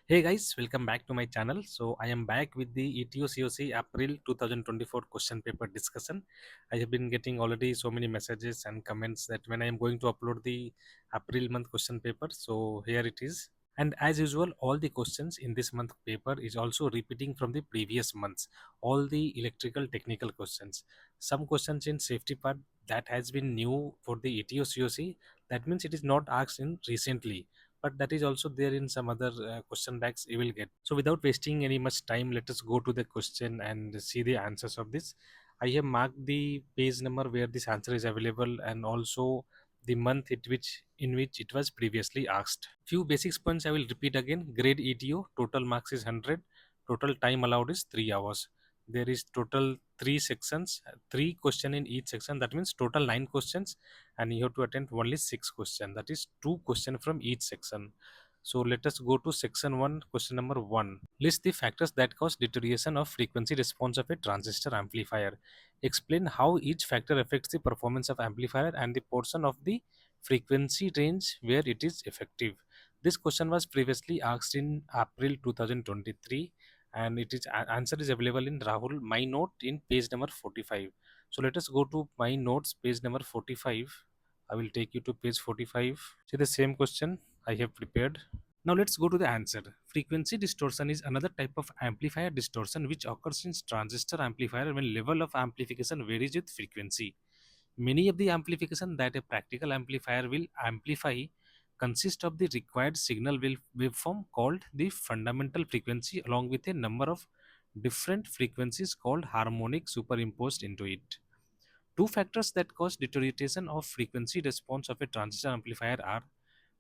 Hey guys, welcome back to my channel. So I am back with the ETO COC April 2024 question paper discussion. I have been getting already so many messages and comments that when I am going to upload the April month question paper, so here it is. And as usual, all the questions in this month paper is also repeating from the previous months. All the electrical technical questions. Some questions in safety part that has been new for the ETO COC. That means it is not asked in recently, but that is also there in some other question banks you will get. So without wasting any much time, let us go to the question and see the answers of this. I have marked the page number where this answer is available and also the month in which it was previously asked. Few basics points I will repeat again. Grade ETO, total marks is 100, total time allowed is 3 hours. There is total 3 sections, 3 question in each section. That means total 9 questions, and you have to attend only 6 questions. That is 2 question from each section. So let us go to section 1, question number 1. List the factors that cause deterioration of frequency response of a transistor amplifier. Explain how each factor affects the performance of amplifier and the portion of the frequency range where it is effective. This question was previously asked in April 2023, and it is answer is available in Rahul my note in page number 45. So let us go to my notes page number 45. I will take you to page 45. See the same question I have prepared. Now let's go to the answer. Frequency distortion is another type of amplifier distortion which occurs in transistor amplifier when level of amplification varies with frequency. Many of the amplification that a practical amplifier will amplify consist of the required signal waveform called the fundamental frequency along with a number of different frequencies called harmonic superimposed into it. Two factors that cause deterioration of frequency response of a transistor amplifier are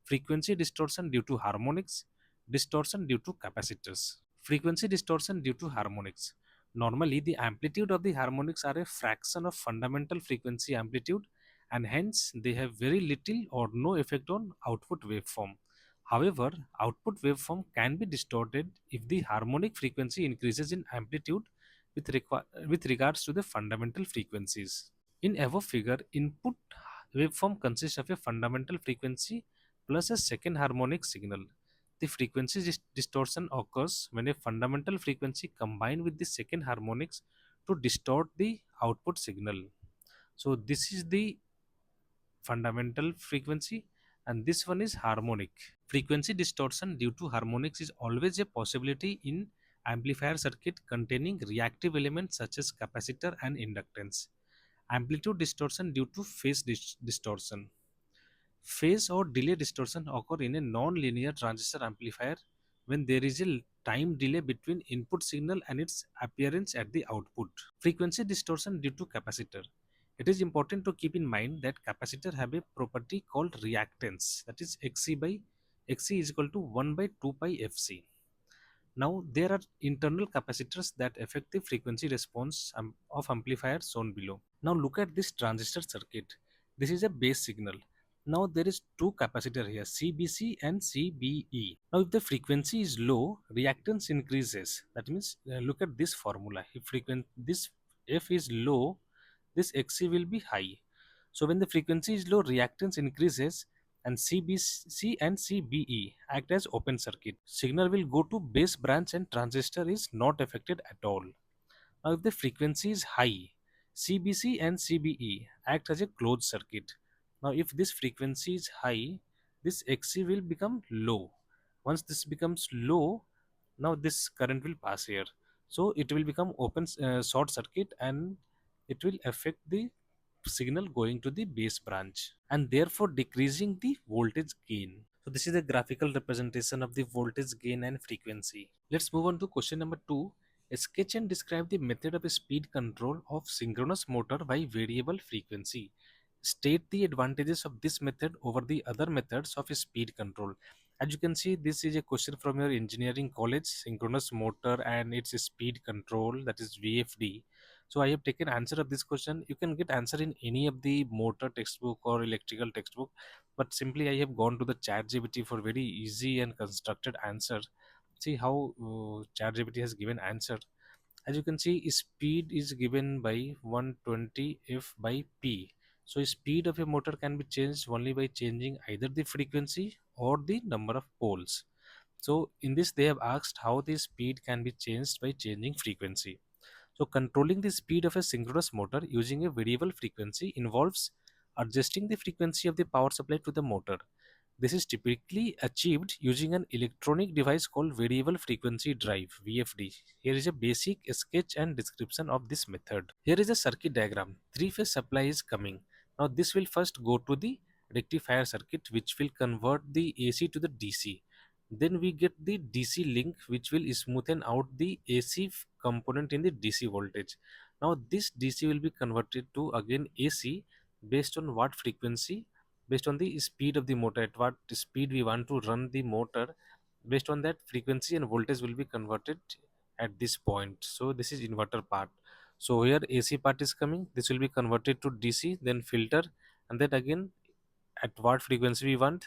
frequency distortion due to harmonics, distortion due to capacitors. Frequency distortion due to harmonics. Normally, the amplitude of the harmonics are a fraction of fundamental frequency amplitude, and hence they have very little or no effect on output waveform. However, output waveform can be distorted if the harmonic frequency increases in amplitude with regards to the fundamental frequencies. In above figure, input waveform consists of a fundamental frequency plus a second harmonic signal. The frequency distortion occurs when a fundamental frequency combined with the second harmonics to distort the output signal. So this is the fundamental frequency and this one is harmonic. Frequency distortion due to harmonics is always a possibility in amplifier circuit containing reactive elements such as capacitor and inductance. Amplitude distortion due to phase distortion. Phase or delay distortion occur in a non-linear transistor amplifier when there is a time delay between input signal and its appearance at the output. Frequency distortion due to capacitor. It is important to keep in mind that capacitor have a property called reactance, that is Xc is equal to 1 by 2 pi Fc. Now there are internal capacitors that affect the frequency response of amplifier shown below. Now look at this transistor circuit. This is a base signal. Now there is two capacitor here, CBC and CBE. Now if the frequency is low, reactance increases. That means look at this formula. If this F is low, this Xc will be high. So when the frequency is low, reactance increases and CBC and CBE act as open circuit. Signal will go to base branch and transistor is not affected at all. Now if the frequency is high, CBC and CBE act as a closed circuit. Now if this frequency is high, this Xc will become low. Once this becomes low, now this current will pass here. So it will become open short circuit and it will affect the signal going to the base branch and therefore decreasing the voltage gain. So this is a graphical representation of the voltage gain and frequency. Let's move on to question number 2. Sketch and describe the method of speed control of synchronous motor by variable frequency. State the advantages of this method over the other methods of speed control. As you can see, this is a question from your engineering college, synchronous motor and its speed control, that is VFD. So I have taken answer of this question. You can get answer in any of the motor textbook or electrical textbook, but simply I have gone to the ChatGPT for very easy and constructed answer. See how ChatGPT has given answer. As you can see, speed is given by 120 F by P. So speed of a motor can be changed only by changing either the frequency or the number of poles. So in this, they have asked how the speed can be changed by changing frequency. So controlling the speed of a synchronous motor using a variable frequency involves adjusting the frequency of the power supply to the motor. This is typically achieved using an electronic device called variable frequency drive (VFD). Here is a basic sketch and description of this method. Here is a circuit diagram. Three-phase supply is coming. Now this will first go to the rectifier circuit, which will convert the AC to the DC. Then we get the DC link, which will smoothen out the AC component in the DC voltage. Now this DC will be converted to again AC based on what frequency, based on the speed of the motor, at what speed we want to run the motor. Based on that, frequency and voltage will be converted at this point. So this is inverter part. So here AC part is coming, this will be converted to DC, then filter, and then again at what frequency we want,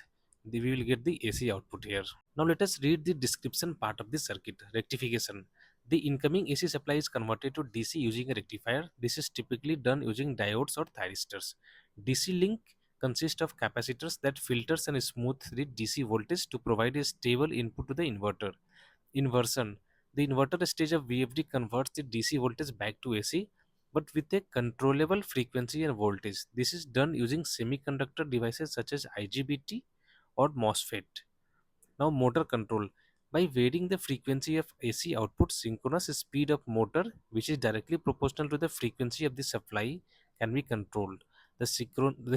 we will get the AC output here. Now let us read the description part of the circuit. Rectification. The incoming AC supply is converted to DC using a rectifier. This is typically done using diodes or thyristors. DC link consists of capacitors that filters and smooth the DC voltage to provide a stable input to the inverter. Inversion. The inverter stage of VFD converts the DC voltage back to AC, but with a controllable frequency and voltage. This is done using semiconductor devices such as IGBT or MOSFET. Now motor control. By varying the frequency of AC output, synchronous speed of motor, which is directly proportional to the frequency of the supply, can be controlled. The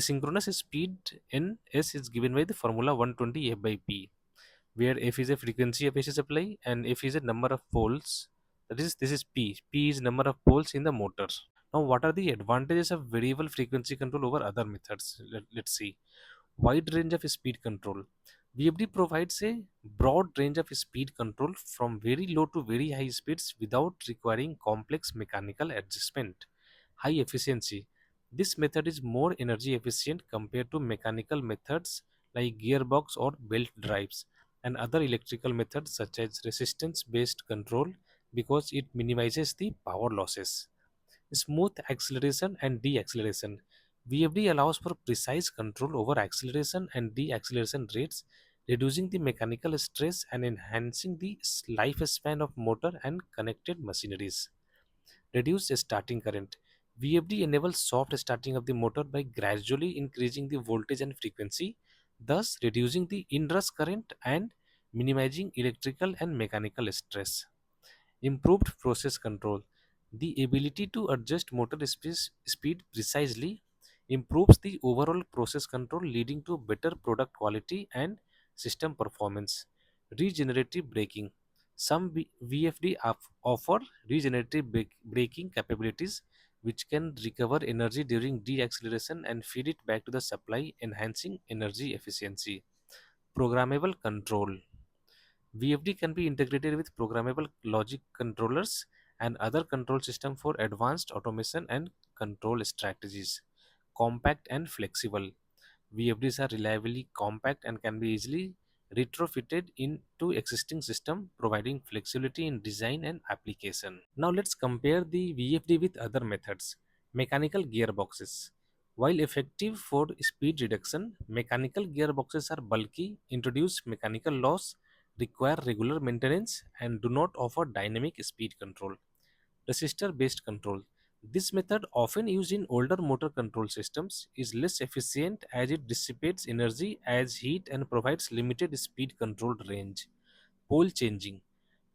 synchronous speed in S is given by the formula 120 F by P, where F is a frequency of AC supply and F is a number of poles. That is, this is P. P is number of poles in the motor. Now, what are the advantages of variable frequency control over other methods? Let's see. Wide range of speed control. VFD provides a broad range of speed control from very low to very high speeds without requiring complex mechanical adjustment. High efficiency. This method is more energy efficient compared to mechanical methods like gearbox or belt drives and other electrical methods such as resistance based control because it minimizes the power losses. Smooth acceleration and deceleration. VFD allows for precise control over acceleration and deceleration rates, reducing the mechanical stress and enhancing the lifespan of motor and connected machineries. Reduce starting current. VFD enables soft starting of the motor by gradually increasing the voltage and frequency, thus reducing the inrush current and minimizing electrical and mechanical stress. Improved process control. The ability to adjust motor speed precisely improves the overall process control, leading to better product quality and system performance. Regenerative braking. Some VFD offer regenerative braking capabilities which can recover energy during deceleration and feed it back to the supply, enhancing energy efficiency. Programmable control. VFD can be integrated with programmable logic controllers and other control system for advanced automation and control strategies. Compact and flexible. VFDs are reliably compact and can be easily retrofitted into existing system, providing flexibility in design and application. Now let's compare the VFD with other methods. Mechanical gearboxes. While effective for speed reduction, mechanical gearboxes are bulky, introduce mechanical loss, require regular maintenance, and do not offer dynamic speed control. Resistor based control. This method, often used in older motor control systems, is less efficient as it dissipates energy as heat and provides limited speed control range. Pole changing.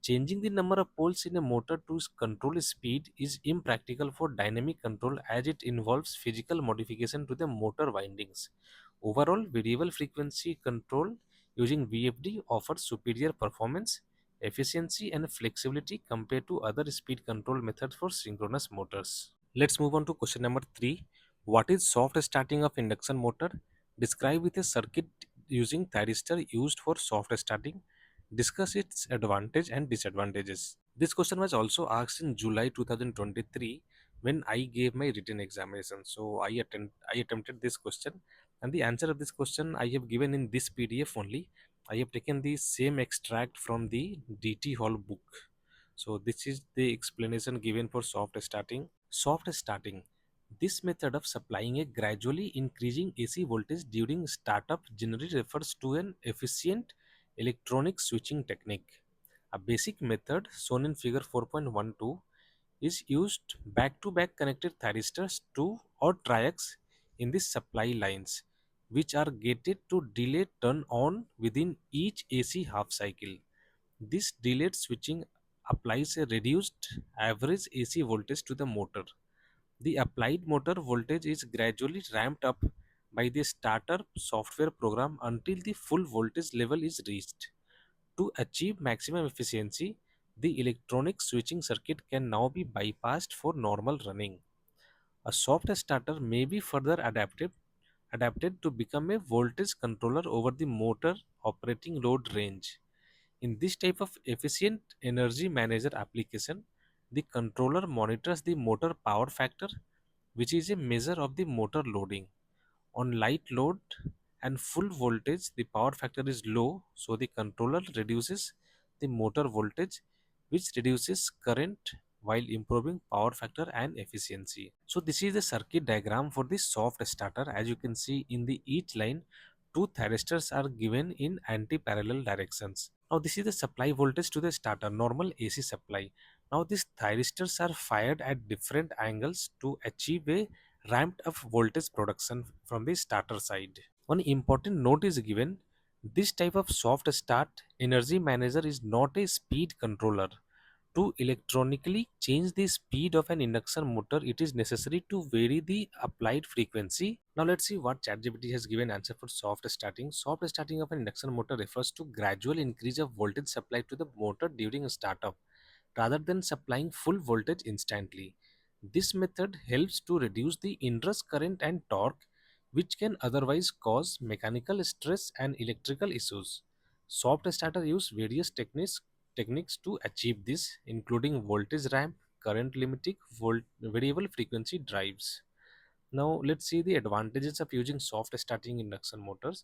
Changing the number of poles in a motor to control speed is impractical for dynamic control as it involves physical modification to the motor windings. Overall, variable frequency control using VFD offers superior performance, efficiency, and flexibility compared to other speed control methods for synchronous motors. Let's move on to question number 3. What is soft starting of induction motor? Describe with a circuit using thyristor used for soft starting. Discuss its advantage and disadvantages. This question was also asked in July 2023 when I gave my written examination. So I attempted this question, and the answer of this question I have given in this PDF only. I have taken the same extract from the DT Hall book. So this is the explanation given for soft starting. Soft starting. This method of supplying a gradually increasing AC voltage during startup generally refers to an efficient Electronic switching technique. A basic method shown in figure 4.12 is used back-to-back connected thyristors 2 or triacs in the supply lines, which are gated to delay turn on within each AC half cycle. This delayed switching applies a reduced average AC voltage to the motor. The applied motor voltage is gradually ramped up by the starter software program until the full voltage level is reached. To achieve maximum efficiency, the electronic switching circuit can now be bypassed for normal running. A soft starter may be further adapted to become a voltage controller over the motor operating load range. In this type of efficient energy manager application, the controller monitors the motor power factor, which is a measure of the motor loading. On light load and full voltage, the power factor is low, so the controller reduces the motor voltage, which reduces current while improving power factor and efficiency. So this is the circuit diagram for the soft starter. As you can see in the each line, two thyristors are given in anti-parallel directions. Now this is the supply voltage to the starter, normal AC supply. Now these thyristors are fired at different angles to achieve a ramped up voltage production from the starter side. One important note is given: this type of soft start energy manager is not a speed controller. To electronically change the speed of an induction motor, it is necessary to vary the applied frequency. Now let's see what ChatGPT has given answer for soft starting. Soft starting of an induction motor refers to gradual increase of voltage supply to the motor during startup, rather than supplying full voltage instantly. This method helps to reduce the inrush current and torque, which can otherwise cause mechanical stress and electrical issues. Soft starter use various techniques to achieve this, including voltage ramp, current limiting, variable frequency drives. Now let's see the advantages of using soft starting induction motors.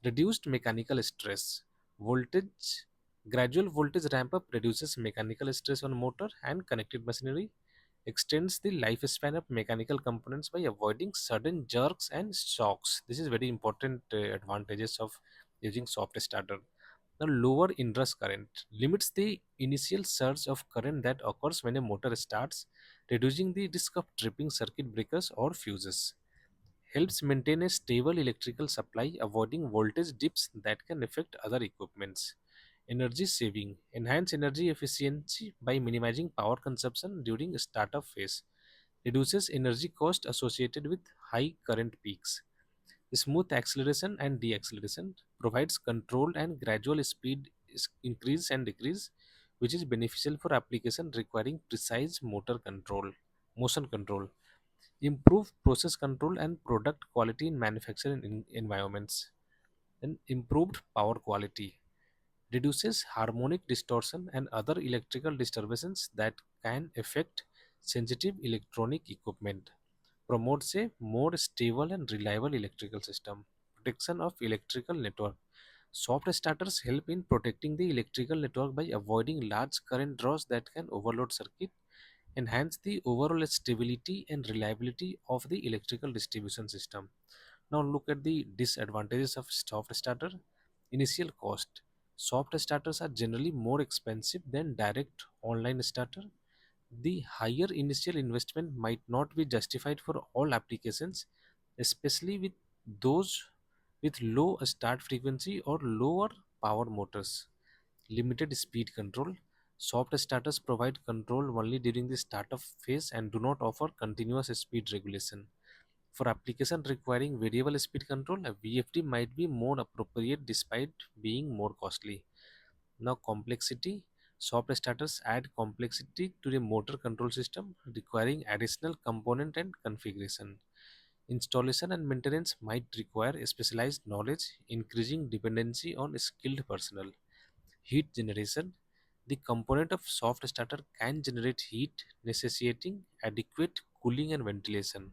Reduced mechanical stress. Voltage Gradual voltage ramp up reduces mechanical stress on motor and connected machinery, extends the lifespan of mechanical components by avoiding sudden jerks and shocks. This is very important advantages of using soft starter. The lower inrush current limits the initial surge of current that occurs when a motor starts, reducing the risk of tripping circuit breakers or fuses. Helps maintain a stable electrical supply, avoiding voltage dips that can affect other equipments. Energy saving enhance energy efficiency by minimizing power consumption during startup phase. Reduces energy cost associated with high current peaks. Smooth acceleration and deceleration provides controlled and gradual speed increase and decrease, which is beneficial for application requiring precise motion control. Improve process control and product quality in manufacturing environments. And improved power quality reduces harmonic distortion and other electrical disturbances that can affect sensitive electronic equipment. Promotes a more stable and reliable electrical system. Protection of electrical network. Soft starters help in protecting the electrical network by avoiding large current draws that can overload circuit, enhance the overall stability and reliability of the electrical distribution system. Now look at the disadvantages of soft starter. Initial cost. Soft starters are generally more expensive than direct online starter. The higher initial investment might not be justified for all applications, especially with those with low start frequency or lower power motors. Limited speed control. Soft starters provide control only during the startup phase and do not offer continuous speed regulation. For application requiring variable speed control, a VFD might be more appropriate despite being more costly. Now, complexity. Soft starters add complexity to the motor control system, requiring additional component and configuration. Installation and maintenance might require specialized knowledge, increasing dependency on skilled personnel. Heat generation. The component of soft starter can generate heat, necessitating adequate cooling and ventilation.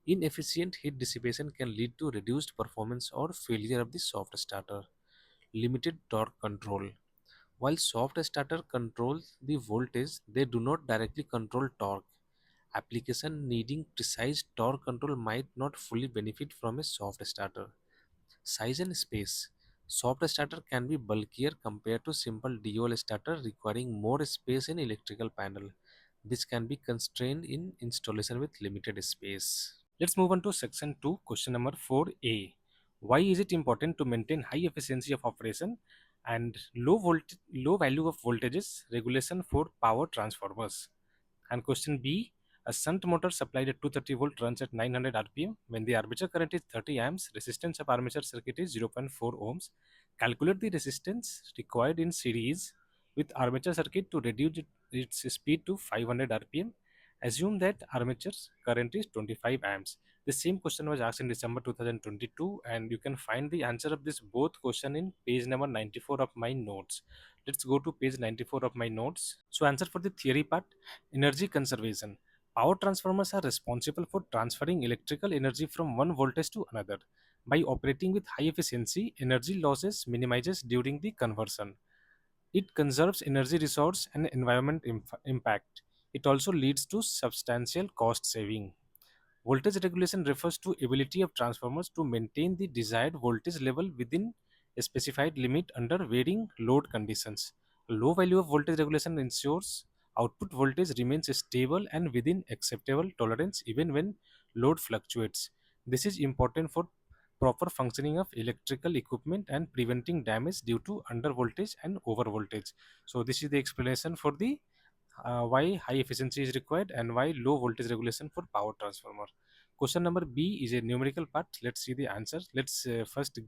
Inefficient heat dissipation can lead to reduced performance or failure of the soft starter. Limited torque control. While soft starter controls the voltage, they do not directly control torque. Application needing precise torque control might not fully benefit from a soft starter. Size and space. Soft starter can be bulkier compared to simple dual starter requiring more space in electrical panel. This can be constrained in installation with limited space. Let's move on to section 2, question number 4a. Why is it important to maintain high efficiency of operation and low value of voltages regulation for power transformers? And question B, a shunt motor supplied at 230 volt runs at 900 rpm. When the armature current is 30 amps, resistance of armature circuit is 0.4 ohms. Calculate the resistance required in series with armature circuit to reduce its speed to 500 rpm. Assume that armature current is 25 amps. The same question was asked in December 2022, and you can find the answer of this both question in page number 94 of my notes. Let's go to page 94 of my notes. So answer for the theory part: energy conservation. Power transformers are responsible for transferring electrical energy from one voltage to another. By operating with high efficiency, energy losses minimizes during the conversion. It conserves energy resource and environment impact. It also leads to substantial cost saving. Voltage regulation refers to ability of transformers to maintain the desired voltage level within a specified limit under varying load conditions. A low value of voltage regulation ensures output voltage remains stable and within acceptable tolerance even when load fluctuates. This is important for proper functioning of electrical equipment and preventing damage due to under voltage and over voltage. So this is the explanation for the why high efficiency is required and why low voltage regulation for power transformer. Question number B is a numerical part. Let's see the answers. Let's first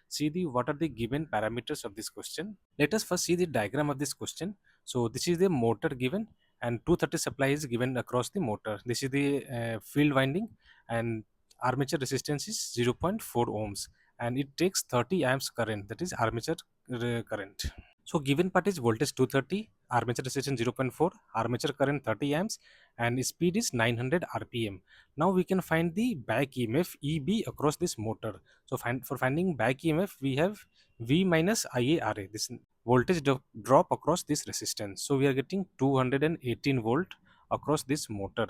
see the what are the given parameters of this question. Let us first see the diagram of this question. So this is the motor given and 230 supply is given across the motor. This is the field winding and armature resistance is 0.4 ohms and it takes 30 amps current, that is armature current. So given part is voltage 230, armature resistance 0.4, armature current 30 amps, and speed is 900 rpm. Now we can find the back EMF EB across this motor. So for finding back EMF, we have V minus IaRa. This voltage drop across this resistance. So we are getting 218 volt across this motor.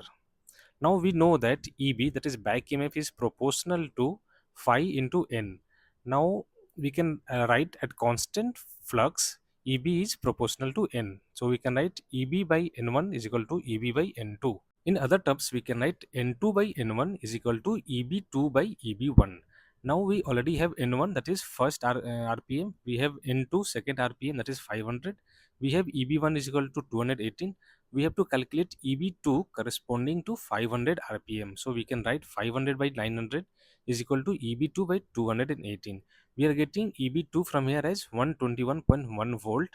Now we know that EB, that is back EMF, is proportional to phi into N. Now we can write at constant flux EB is proportional to N. So we can write EB by N1 is equal to EB by N2. In other terms, we can write N2 by N1 is equal to EB2 by EB1. Now we already have N1, that is first RPM. We have N2 second RPM, that is 500. We have EB1 is equal to 218. We have to calculate EB2 corresponding to 500 RPM. So we can write 500 by 900 is equal to EB2 by 218. We are getting EB2 from here as 121.1 volt.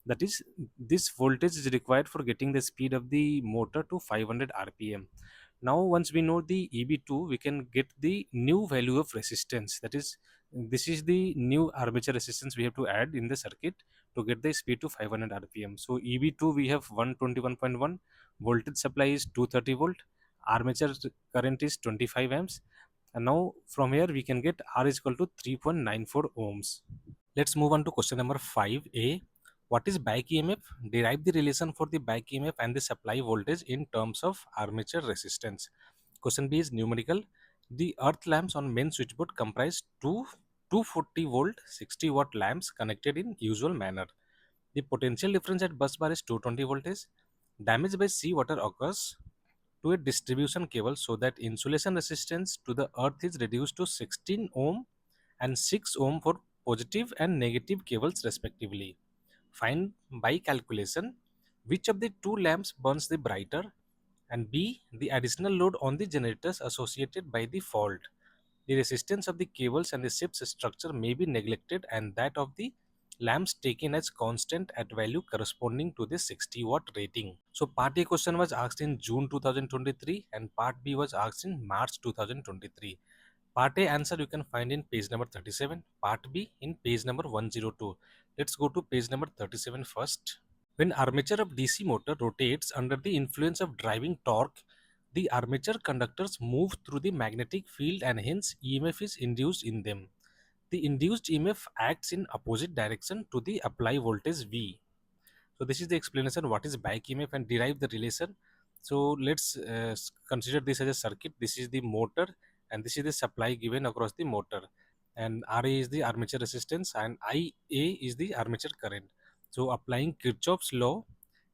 That is, this voltage is required for getting the speed of the motor to 500 rpm. Now once we know the EB2, we can get the new value of resistance, that is, this is the new armature resistance we have to add in the circuit to get the speed to 500 rpm. So EB2 we have 121.1, voltage supply is 230 volt, armature current is 25 amps, and now from here we can get R is equal to 3.94 ohms. Let's move on to question number 5a. What is back EMF? Derive the relation for the back EMF and the supply voltage in terms of armature resistance. Question B is numerical. The earth lamps on main switchboard comprise two 240 volt 60 watt lamps connected in usual manner. The potential difference at bus bar is 220 voltage. Damage by sea water occurs to a distribution cable so that insulation resistance to the earth is reduced to 16 ohm and 6 ohm for positive and negative cables respectively. Find by calculation which of the two lamps burns the brighter, and B, the additional load on the generators associated by the fault. The resistance of the cables and the ship's structure may be neglected and that of the lamps taken as constant at value corresponding to the 60 watt rating. So part A question was asked in June 2023 and part B was asked in March 2023. Part A answer you can find in page number 37, part B in page number 102. Let's go to page number 37 first. When armature of DC motor rotates under the influence of driving torque, the armature conductors move through the magnetic field and hence EMF is induced in them. The induced EMF acts in opposite direction to the apply voltage V. So this is the explanation what is back EMF and derive the relation. So let's consider this as a circuit. This is the motor and this is the supply given across the motor. and Ra is the armature resistance, and Ia is the armature current. So applying Kirchhoff's law,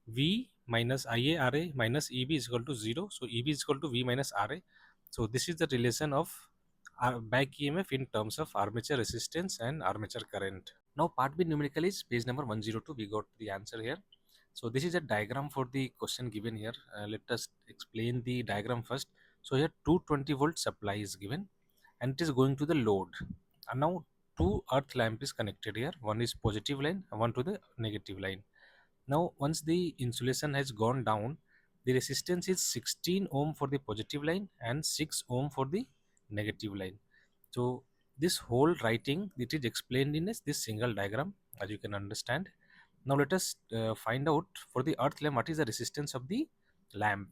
V minus Ia Ra minus Eb is equal to 0. So Eb is equal to V minus Ra. So this is the relation of back EMF in terms of armature resistance and armature current. Now part B numerical is page number 102. We got the answer here. So this is a diagram for the question given here. Let us explain the diagram first. So here 220 volt supply is given and it is going to the load. And now two earth lamp is connected here. One is positive line and one to the negative line. Now once the insulation has gone down, the resistance is 16 ohm for the positive line and 6 ohm for the negative line. So this whole writing, it is explained in this single diagram, as you can understand. Now let us find out for the earth lamp what is the resistance of the lamp.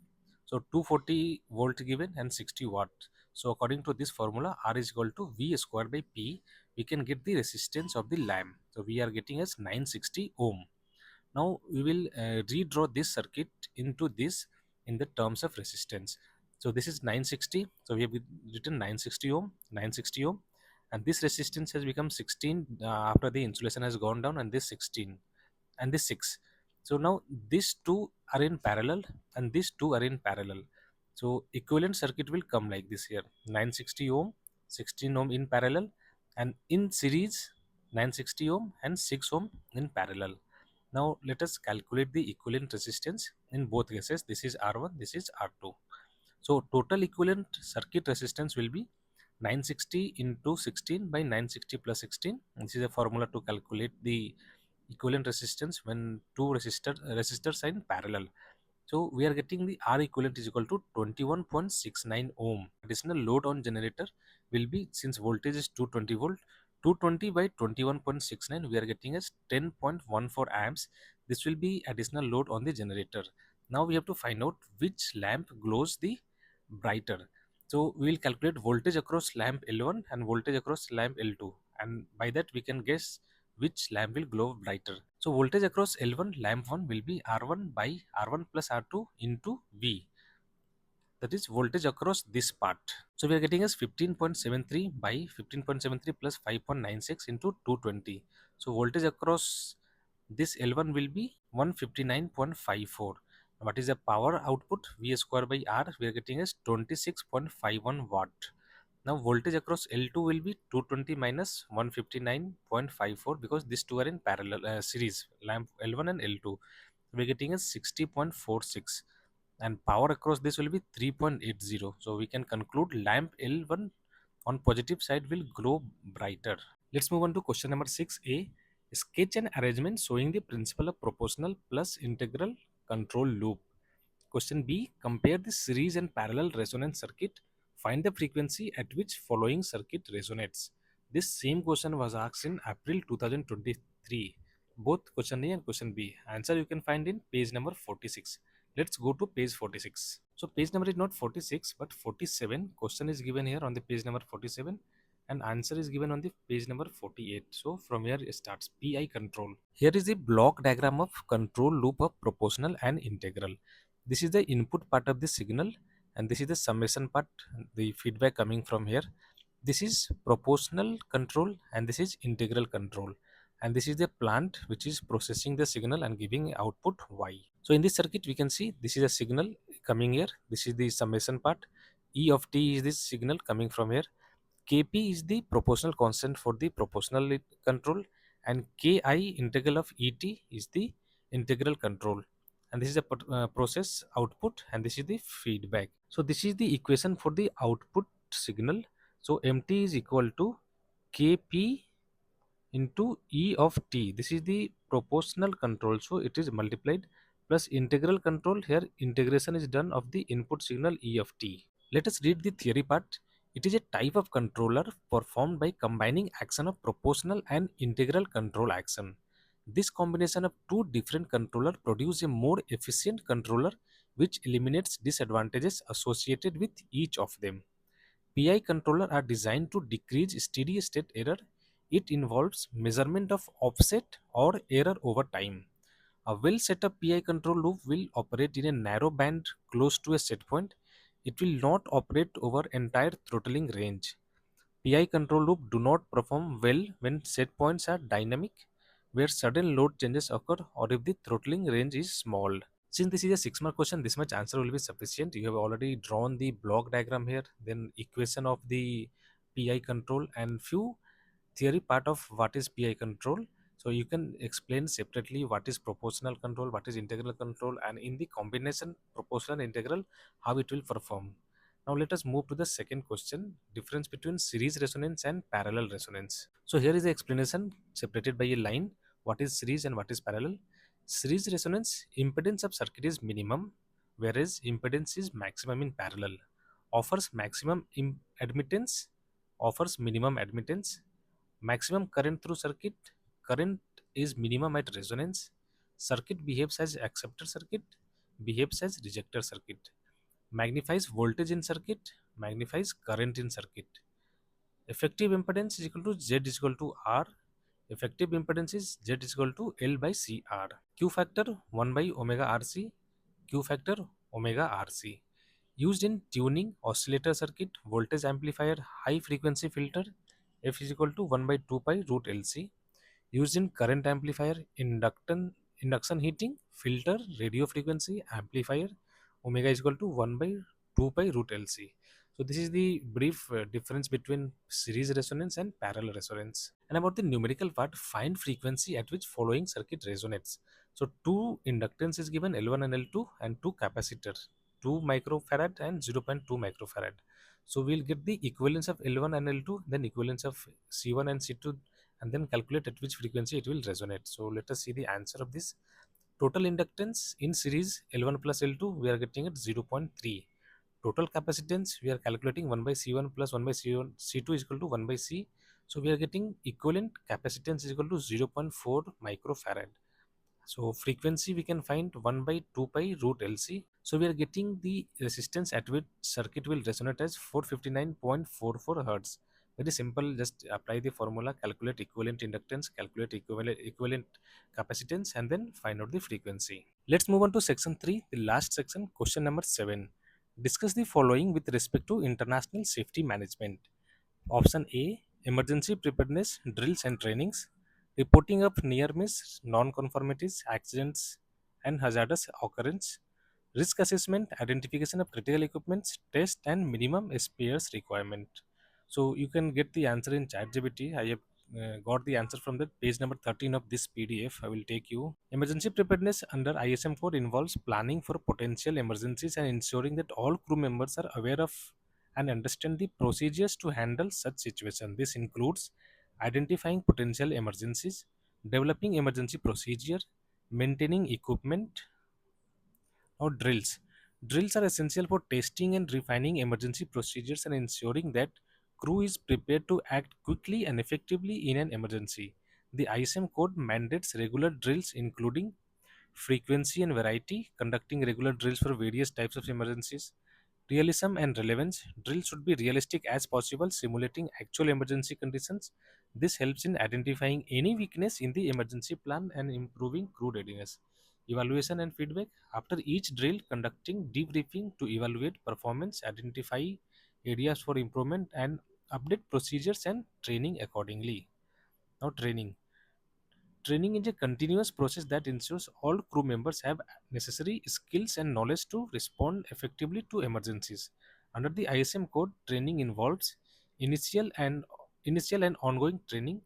So 240 volt given and 60 watt. So according to this formula, R is equal to V square by P. We can get the resistance of the lamp. So we are getting as 960 ohm. Now we will redraw this circuit into this in the terms of resistance. So this is 960. So we have written 960 ohm, 960 ohm, and this resistance has become 16 after the insulation has gone down, and this 16 and this 6. So now these two are in parallel and these two are in parallel. So equivalent circuit will come like this here: 960 ohm, 16 ohm in parallel, and in series 960 ohm and 6 ohm in parallel. Now let us calculate the equivalent resistance in both cases. This is R1, this is R2. So total equivalent circuit resistance will be 960 into 16 by 960 plus 16. This is a formula to calculate the equivalent resistance when two resistors are in parallel. So we are getting the R equivalent is equal to 21.69 ohm. Additional load on generator will be, since voltage is 220 volt, 220 by 21.69, we are getting as 10.14 amps. This will be additional load on the generator. Now we have to find out which lamp glows the brighter. So we will calculate voltage across lamp L1 and voltage across lamp L2, and by that we can guess which lamp will glow brighter. So voltage across L1 lamp 1 will be R1 by R1 plus R2 into V. That is voltage across this part. So we are getting as 15.73 by 15.73 plus 5.96 into 220. So voltage across this L1 will be 159.54. What is the power output? V square by R, we are getting as 26.51 watt. Now voltage across L2 will be 220 minus 159.54, because these two are in parallel series, lamp L1 and L2. We are getting as 60.46, and power across this will be 3.80. So we can conclude lamp L1 on positive side will glow brighter. Let's move on to question number 6a. Sketch an arrangement showing the principle of proportional plus integral control loop. Question B. Compare the series and parallel resonance circuit. Find the frequency at which following circuit resonates. This same question was asked in April 2023. Both question A and question B. Answer you can find in page number 46. Let's go to page 46. So page number is not 46 but 47. Question is given here on the page number 47 and answer is given on the page number 48. So from here it starts. PI control. Here is the block diagram of control loop of proportional and integral. This is the input part of the signal and this is the summation part, the feedback coming from here. This is proportional control and this is integral control, and this is the plant which is processing the signal and giving output Y. So in this circuit we can see this is a signal coming here, this is the summation part. E of t is this signal coming from here. Kp is the proportional constant for the proportional control, and Ki integral of Et is the integral control, and this is the process output and this is the feedback. So this is the equation for the output signal. So mt is equal to Kp into E of t. This is the proportional control, so it is multiplied plus integral control. Here integration is done of the input signal E of t. Let us read the theory part. It is a type of controller performed by combining action of proportional and integral control action. This combination of two different controllers produces a more efficient controller which eliminates disadvantages associated with each of them. PI controllers are designed to decrease steady state error. It involves measurement of offset or error over time. A well set up PI control loop will operate in a narrow band close to a set point. It will not operate over entire throttling range. PI control loop do not perform well when set points are dynamic, where sudden load changes occur, or if the throttling range is small. Since this is a 6 mark question, this much answer will be sufficient. You have already drawn the block diagram here, then equation of the PI control and few theory part of what is PI control. So you can explain separately what is proportional control, what is integral control, and in the combination proportional integral, how it will perform. Now let us move to the second question, difference between series resonance and parallel resonance. So here is the explanation separated by a line, what is series and what is parallel. Series resonance, impedance of circuit is minimum, whereas impedance is maximum in parallel. Offers maximum admittance, offers minimum admittance. Maximum current through circuit, current is minimum at resonance. Circuit behaves as acceptor circuit, behaves as rejector circuit. Magnifies voltage in circuit, magnifies current in circuit. Effective impedance is equal to Z is equal to R. Effective impedance is Z is equal to L by CR. Q factor 1 by omega RC. Q factor omega RC. Used in tuning, oscillator circuit, voltage amplifier, high frequency filter, F is equal to 1 by 2 pi root LC. Used in current amplifier, induction heating, filter, radio frequency, amplifier, omega is equal to 1 by 2 pi root LC. So this is the brief difference between series resonance and parallel resonance. And about the numerical part, find frequency at which following circuit resonates. So two inductance is given, L1 and L2, and two capacitor, 2 microfarad and 0.2 microfarad. So we'll get the equivalence of L1 and L2, then equivalence of C1 and C2, and then calculate at which frequency it will resonate. So let us see the answer of this. Total inductance in series L1 plus L2 we are getting at 0.3. Total capacitance we are calculating 1 by C1 plus 1 by C1, C2 is equal to 1 by C. So we are getting equivalent capacitance is equal to 0.4 microfarad. So frequency we can find 1 by 2 pi root LC. So we are getting the resistance at which circuit will resonate as 459.44 Hertz. Very simple, just apply the formula, calculate equivalent inductance, calculate equivalent capacitance, and then find out the frequency. Let's move on to section 3, the last section, question number 7. Discuss the following with respect to international safety management. Option A, emergency preparedness drills and trainings, reporting of near miss, non-conformities, accidents, and hazardous occurrence, risk assessment, identification of critical equipments, test, and minimum spares requirement. So you can get the answer in ChatGPT. I have got the answer from the page number 13 of this PDF. I will take you. Emergency preparedness under ISM code involves planning for potential emergencies and ensuring that all crew members are aware of and understand the procedures to handle such situations. This includes identifying potential emergencies, developing emergency procedure, maintaining equipment. Or drills. Drills are essential for testing and refining emergency procedures and ensuring that crew is prepared to act quickly and effectively in an emergency. The ISM code mandates regular drills including frequency and variety, conducting regular drills for various types of emergencies. Realism and relevance. Drills should be realistic as possible, simulating actual emergency conditions. This helps in identifying any weakness in the emergency plan and improving crew readiness. Evaluation and feedback. After each drill, conducting debriefing to evaluate performance, identify areas for improvement, and update procedures and training accordingly. Now, training. Training is a continuous process that ensures all crew members have necessary skills and knowledge to respond effectively to emergencies. Under the ISM code, training involves initial and initial and ongoing training,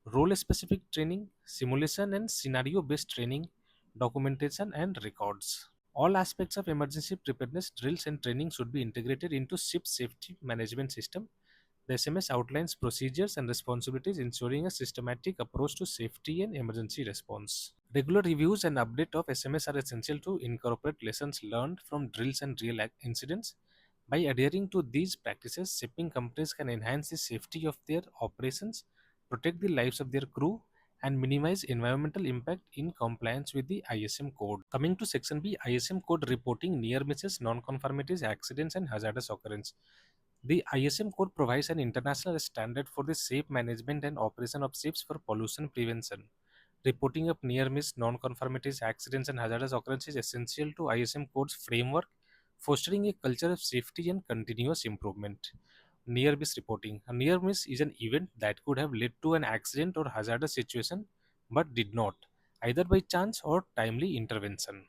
role specific training, simulation and scenario based training, documentation and records. All aspects of emergency preparedness drills and training should be integrated into ship safety management system. The SMS outlines procedures and responsibilities, ensuring a systematic approach to safety and emergency response. Regular reviews and update of SMS are essential to incorporate lessons learned from drills and real incidents. By adhering to these practices, shipping companies can enhance the safety of their operations, protect the lives of their crew, and minimize environmental impact in compliance with the ISM code. Coming to section B, ISM code reporting near misses, non-conformities, accidents, and hazardous occurrence. The ISM code provides an international standard for the safe management and operation of ships for pollution prevention. Reporting of near miss, non-conformities, accidents, and hazardous occurrences is essential to ISM code's framework, fostering a culture of safety and continuous improvement. Near miss reporting. A near miss is an event that could have led to an accident or hazardous situation but did not, either by chance or timely intervention.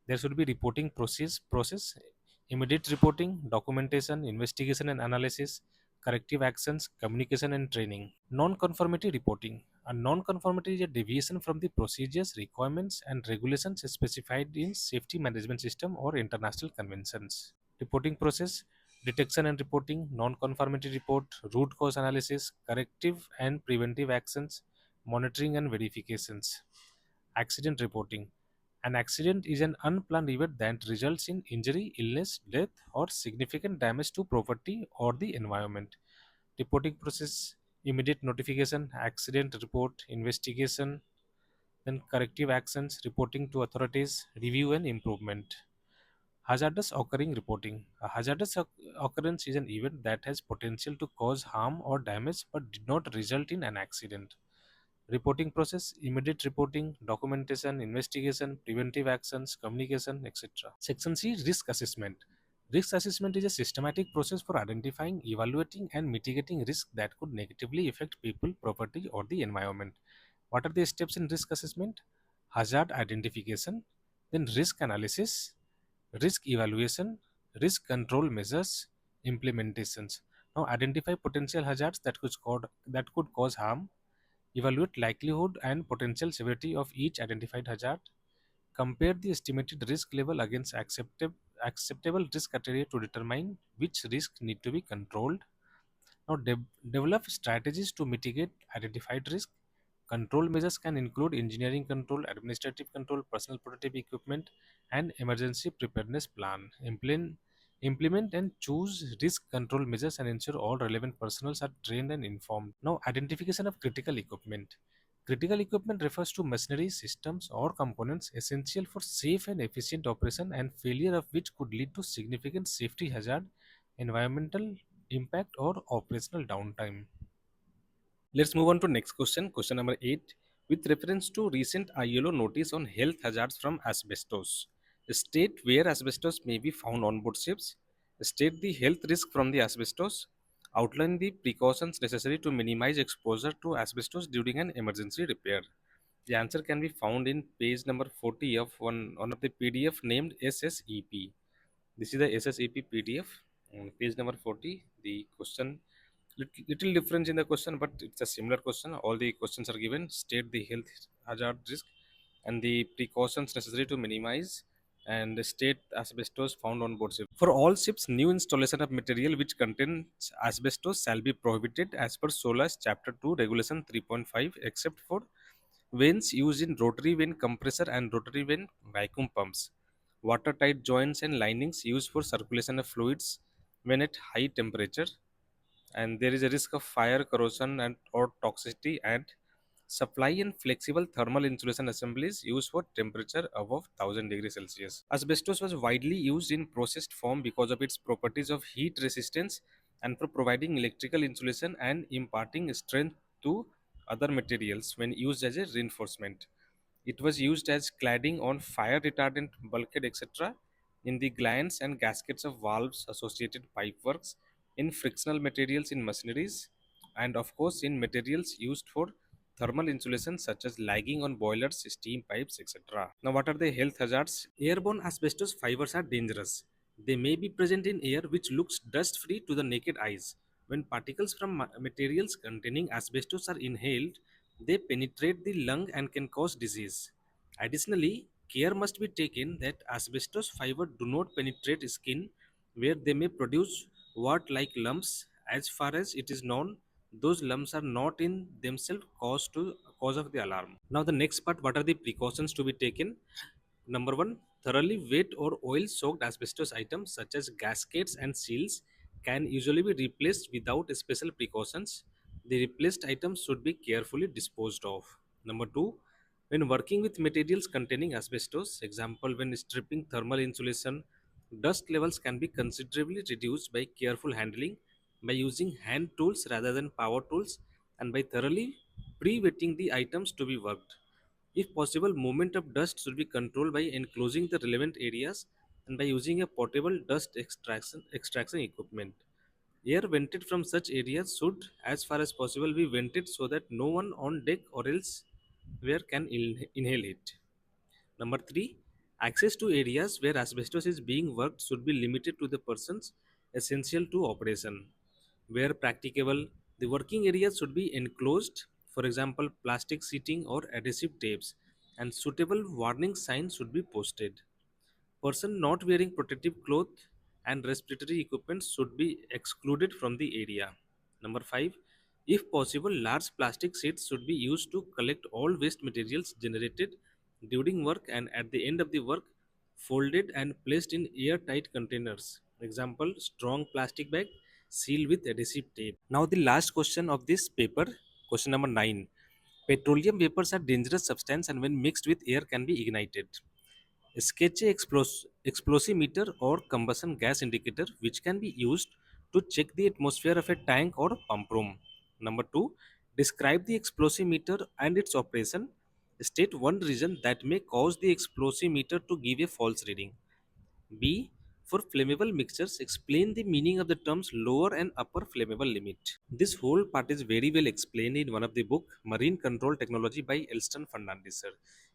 There should be reporting process, immediate reporting, documentation, investigation and analysis, corrective actions, communication and training. Non-conformity reporting. A non-conformity is a deviation from the procedures, requirements and regulations specified in safety management system or international conventions. Reporting process: detection and reporting, non-conformity report, root cause analysis, corrective and preventive actions, monitoring and verifications. Accident reporting. An accident is an unplanned event that results in injury, illness, death, or significant damage to property or the environment. Reporting process: immediate notification, accident report, investigation, then corrective actions, reporting to authorities, review, and improvement. Hazardous occurring reporting. A hazardous occurrence is an event that has potential to cause harm or damage but did not result in an accident. Reporting process: immediate reporting, documentation, investigation, preventive actions, communication, etc. Section C: risk assessment. Risk assessment is a systematic process for identifying, evaluating, and mitigating risks that could negatively affect people, property, or the environment. What are the steps in risk assessment? Hazard identification, then risk analysis, risk evaluation, risk control measures, implementations. Now identify potential hazards that could cause harm. Evaluate likelihood and potential severity of each identified hazard. Compare the estimated risk level against acceptable risk criteria to determine which risks need to be controlled. Now, develop strategies to mitigate identified risk. Control measures can include engineering control, administrative control, personal protective equipment, and emergency preparedness plan. Implement and choose risk control measures and ensure all relevant personnel are trained and informed. Now, identification of critical equipment. Critical equipment refers to machinery, systems, or components essential for safe and efficient operation and failure of which could lead to significant safety hazard, environmental impact, or operational downtime. Let's move on to next question, question number 8. With reference to recent ILO notice on health hazards from asbestos, state where asbestos may be found on board ships, state the health risk from the asbestos, outline the precautions necessary to minimize exposure to asbestos during an emergency repair. The answer can be found in page number 40 of one of the PDF named SSEP. This is the SSEP PDF, page number 40. The question, little difference in the question, but it's a similar question. All the questions are given. State the health hazard risk and the precautions necessary to minimize, and state asbestos found on board ship. For all ships, new installation of material which contains asbestos shall be prohibited as per SOLAS Chapter 2 Regulation 3.5, except for vanes used in rotary vane compressor and rotary vane vacuum pumps, watertight joints and linings used for circulation of fluids when at high temperature, and there is a risk of fire, corrosion, and or toxicity, and supply and flexible thermal insulation assemblies used for temperature above 1000 degrees Celsius. Asbestos was widely used in processed form because of its properties of heat resistance and for providing electrical insulation and imparting strength to other materials when used as a reinforcement. It was used as cladding on fire retardant bulkhead, etc., in the glands and gaskets of valves, associated pipeworks, in frictional materials in machineries, and of course in materials used for thermal insulation such as lagging on boilers, steam pipes, etc. Now, what are the health hazards? Airborne asbestos fibers are dangerous. They may be present in air which looks dust free to the naked eyes. When particles from materials containing asbestos are inhaled, they penetrate the lung and can cause disease. Additionally, care must be taken that asbestos fiber do not penetrate skin where they may produce wart-like lumps. As far as it is known, those lumps are not in themselves cause of the alarm. Now the next part, what are the precautions to be taken? Number one, thoroughly wet or oil soaked asbestos items such as gaskets and seals can usually be replaced without special precautions. The replaced items should be carefully disposed of. Number two, when working with materials containing asbestos, example when stripping thermal insulation, dust levels can be considerably reduced by careful handling, by using hand tools rather than power tools, and by thoroughly pre-wetting the items to be worked. If possible, movement of dust should be controlled by enclosing the relevant areas and by using a portable dust extraction equipment. Air vented from such areas should, as far as possible, be vented so that no one on deck or else where can inhale it. Number three, access to areas where asbestos is being worked should be limited to the persons essential to operation. Where practicable, the working areas should be enclosed, for example, plastic seating or adhesive tapes, and suitable warning signs should be posted. Person not wearing protective clothes and respiratory equipment should be excluded from the area. Number 5. If possible, large plastic sheets should be used to collect all waste materials generated during work and at the end of the work, folded and placed in airtight containers. Example, strong plastic bag sealed with adhesive tape. Now the last question of this paper, question number 9. Petroleum vapors are dangerous substance and when mixed with air can be ignited. Sketch a explosimeter or combustion gas indicator which can be used to check the atmosphere of a tank or pump room. Number 2. Describe the explosimeter and its operation. State one reason that may cause the explosimeter to give a false reading. B. For flammable mixtures, explain the meaning of the terms lower and upper flammable limit. This whole part is very well explained in one of the book, Marine Control Technology by Elston Fernandez, sir.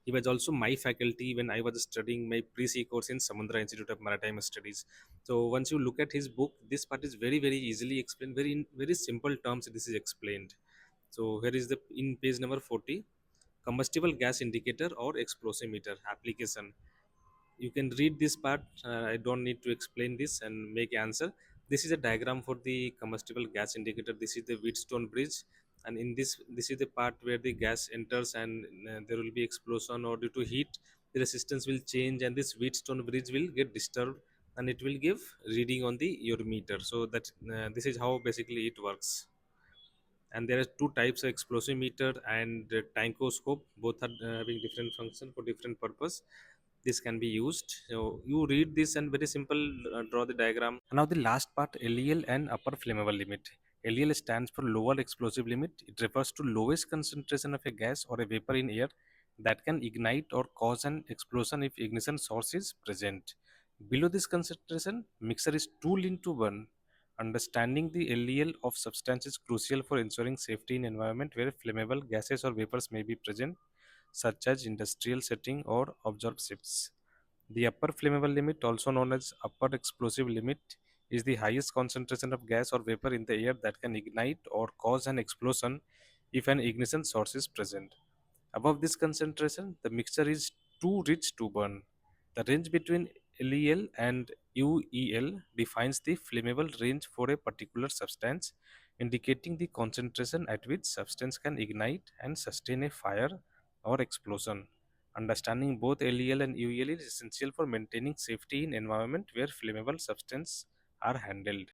He was also my faculty when I was studying my pre-C course in Samudra Institute of Maritime Studies. So once you look at his book, this part is very, very easily explained, very in very simple terms this is explained. So here is the in page number 40, combustible gas indicator or explosimeter application. You can read this part. I don't need to explain this and make answer. This is a diagram for the combustible gas indicator. This is the Wheatstone bridge, and in this is the part where the gas enters and there will be explosion, or due to heat the resistance will change and this Wheatstone bridge will get disturbed and it will give reading on the your meter. So that this is how basically it works. And there are two types of explosimeter and tankoscope. Both are having different function for different purpose. This can be used. So you read this and very simple, draw the diagram. Now the last part, LEL and upper flammable limit. LEL stands for lower explosive limit. It refers to lowest concentration of a gas or a vapor in air that can ignite or cause an explosion if ignition source is present. Below this concentration, mixer is too lean to burn. Understanding the LEL of substance is crucial for ensuring safety in environment where flammable gases or vapors may be present, such as industrial setting or observed shifts. The upper flammable limit, also known as upper explosive limit, is the highest concentration of gas or vapor in the air that can ignite or cause an explosion if an ignition source is present. Above this concentration, the mixture is too rich to burn. The range between LEL and UEL defines the flammable range for a particular substance, indicating the concentration at which substance can ignite and sustain a fire or explosion. Understanding both LEL and UEL is essential for maintaining safety in environment where flammable substances are handled.